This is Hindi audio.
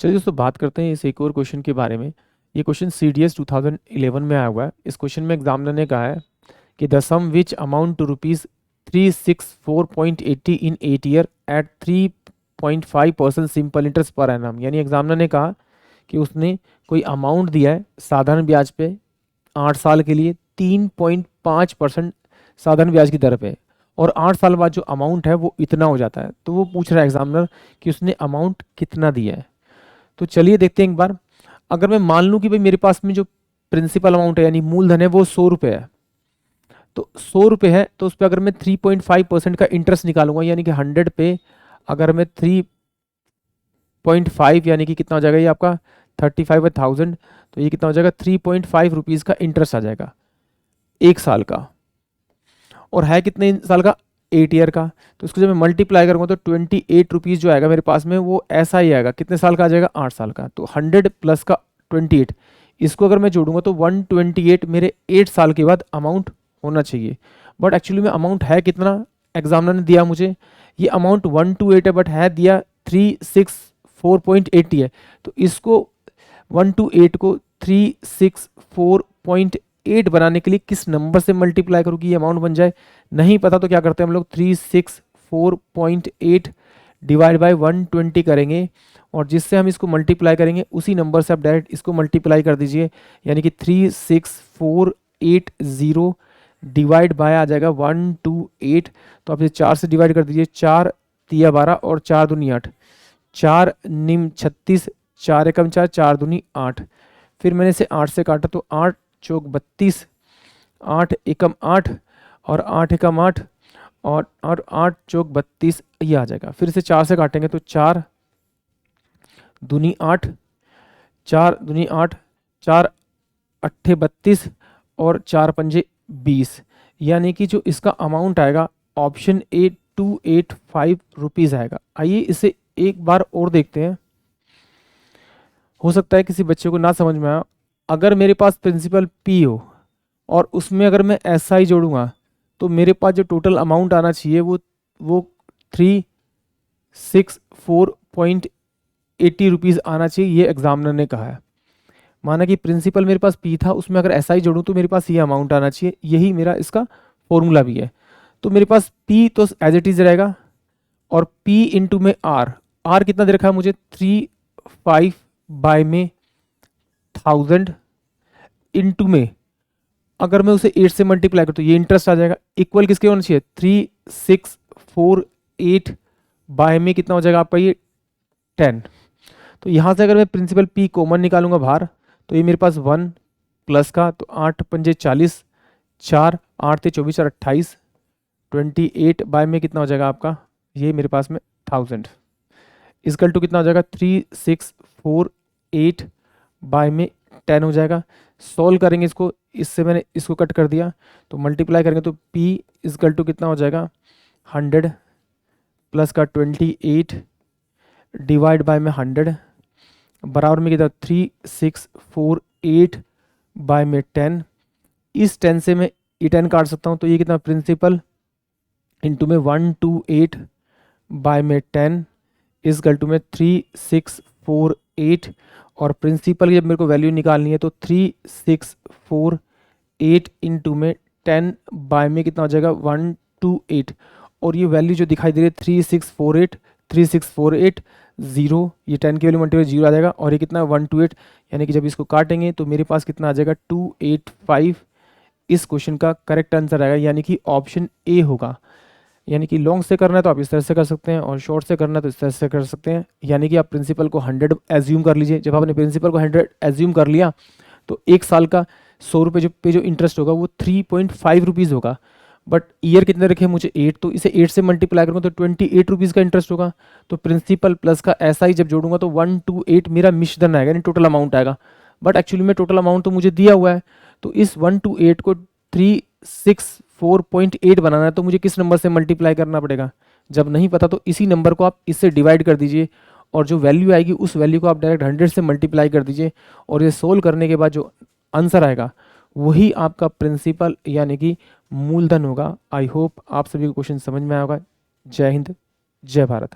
चलिए दोस्तों बात करते हैं इस एक और क्वेश्चन के बारे में। ये क्वेश्चन CDS 2011 में आया हुआ है। इस क्वेश्चन में एग्जामिनर ने कहा है कि the sum which amount to ₹364.80 in 8 year at 3.5% simple interest per annum. यानी एग्जामिनर ने कहा कि उसने कोई अमाउंट दिया है साधारण ब्याज पे 8 साल के लिए 3.5% साधारण ब्याज की दर पे, और 8 साल बाद जो अमाउंट है वो इतना हो जाता है। तो वो पूछ रहा है एग्जामिनर कि उसने अमाउंट कितना दिया है। तो चलिए देखते हैं एक बार। अगर मैं मान लूँ कि भाई मेरे पास में जो प्रिंसिपल अमाउंट है यानी मूलधन है वो 100 रुपये है, तो 100 रुपये है तो उस पर अगर मैं 3.5% का इंटरेस्ट निकालूंगा यानी कि 100 पे अगर मैं 3.5 यानी कि कितना हो जाएगा ये आपका 35,000, तो ये कितना हो जाएगा 3.5 रुपीज़ का इंटरेस्ट आ जाएगा 1 साल का। और है कितने साल का 8 ईयर का, तो इसको जब मैं मल्टीप्लाई करूँगा तो 28 रुपीज़ जो आएगा मेरे पास में वो ऐसा ही आएगा। कितने साल का आ जाएगा 8 साल का। तो 100 प्लस का 28, इसको अगर मैं जोड़ूंगा तो 128 मेरे 8 साल के बाद अमाउंट होना चाहिए। बट एक्चुअली में अमाउंट है कितना एग्जामिनर ने दिया मुझे, ये अमाउंट 128 है बट है दिया 364.80 है। तो इसको 128 को 364.8 बनाने के लिए किस नंबर से मल्टीप्लाई करूँ कि ये अमाउंट बन जाए, नहीं पता। तो क्या करते हैं हम लोग 364.8 डिवाइड बाय 120 करेंगे, और जिससे हम इसको मल्टीप्लाई करेंगे उसी नंबर से आप डायरेक्ट इसको मल्टीप्लाई कर दीजिए। यानी कि 36480 डिवाइड बाय आ जाएगा 128। तो आप इसे 4 से डिवाइड कर दीजिए, 4 तिया 12 और 4 दूनी 8, 4 निम 36, 4 एकम 4, 4 दूनी 8। फिर मैंने इसे 8 से काटा तो 8 चौक 32, 8 एकम 8 और 8 एकम 8 और 8 चौक 32 ये आ जाएगा। फिर इसे 4 से काटेंगे तो 4 दूनी 8, 4 दूनी 8, 4 अट्ठे 32 और 4 पंजे 20। यानी कि जो इसका अमाउंट आएगा ऑप्शन ए 285 रुपीज़ आएगा। आइए इसे एक बार और देखते हैं, हो सकता है किसी बच्चे को ना समझ में आया। अगर मेरे पास प्रिंसिपल पी हो और उसमें अगर मैं SI जोड़ूंगा तो मेरे पास जो टोटल अमाउंट आना चाहिए वो 364.80 रुपीज़ आना चाहिए, ये एग्जामिनर ने कहा है। माना कि प्रिंसिपल मेरे पास P था, उसमें अगर SI जोड़ूं तो मेरे पास ये अमाउंट आना चाहिए, यही मेरा इसका फॉर्मूला भी है। तो मेरे पास P तो एज इट इज रहेगा और P इंटू में R कितना दे रखा है मुझे 35 बाय में 1000 इंटू में अगर मैं उसे 8 से मल्टीप्लाई करूँ तो ये इंटरेस्ट आ जाएगा। इक्वल किसके होना चाहिए 3648 बाय में कितना हो जाएगा आपका ये 10। तो यहाँ से अगर मैं प्रिंसिपल P कॉमन निकालूंगा बाहर तो ये मेरे पास 1 प्लस का तो 8 पंजे 40, 4 8 ते 24 और 28, 28 बाय में कितना हो जाएगा आपका ये मेरे पास में 1000 इक्वल टू कितना हो जाएगा 3648 बाय में 10 हो जाएगा। सॉल्व करेंगे इसको, इससे मैंने इसको कट कर दिया तो मल्टीप्लाई करेंगे तो P इक्वल टू कितना हो जाएगा 100 प्लस का 28 डिवाइड बाय में 100 बराबर में कितना 3648 बाय में 10। इस 10 से मैं ये 10 काट सकता हूँ तो ये कितना प्रिंसिपल इंटू में 128 बाय में 10 इक्वल टू में 3648 और प्रिंसिपल की जब मेरे को वैल्यू निकालनी है तो 3648 इंटू में 10 बाय में कितना हो जाएगा 128 और ये वैल्यू जो दिखाई दे रही है 3648 0, ये 10 की वैल्यू मल्टीप्लाई 0 आ जाएगा और ये कितना 128। यानी कि जब इसको काटेंगे तो मेरे पास कितना आ जाएगा 285। इस क्वेश्चन का करेक्ट आंसर आएगा यानी कि ऑप्शन ए होगा। यानी कि लॉन्ग से करना है तो आप इस तरह से कर सकते हैं और शॉर्ट से करना है तो इस तरह से कर सकते हैं। यानी कि आप प्रिंसिपल को 100 एज्यूम कर लीजिए। जब आपने प्रिंसिपल को 100 एज्यूम कर लिया तो 1 साल का 100 रुपये पे जो इंटरेस्ट होगा वो 3.5 रुपीज़ होगा। बट ईयर कितने रखे मुझे 8, तो इसे 8 से मल्टीप्लाई करूँगा तो 28 रुपीज़ का इंटरेस्ट होगा। तो प्रिंसिपल प्लस का SI जब जोड़ूंगा तो 128 मेरा मिश्रधन आएगा यानी टोटल अमाउंट आएगा। बट एक्चुअली में टोटल अमाउंट तो मुझे दिया हुआ है, तो इस 128 को 364.8 बनाना है तो मुझे किस नंबर से मल्टीप्लाई करना पड़ेगा। जब नहीं पता तो इसी नंबर को आप इससे डिवाइड कर दीजिए और जो वैल्यू आएगी उस वैल्यू को आप डायरेक्ट 100 से मल्टीप्लाई कर दीजिए और ये सोल्व करने के बाद जो आंसर आएगा वही आपका प्रिंसिपल यानी कि मूलधन होगा। आई होप आप सभी को क्वेश्चन समझ में आएगा। जय हिंद, जय भारत।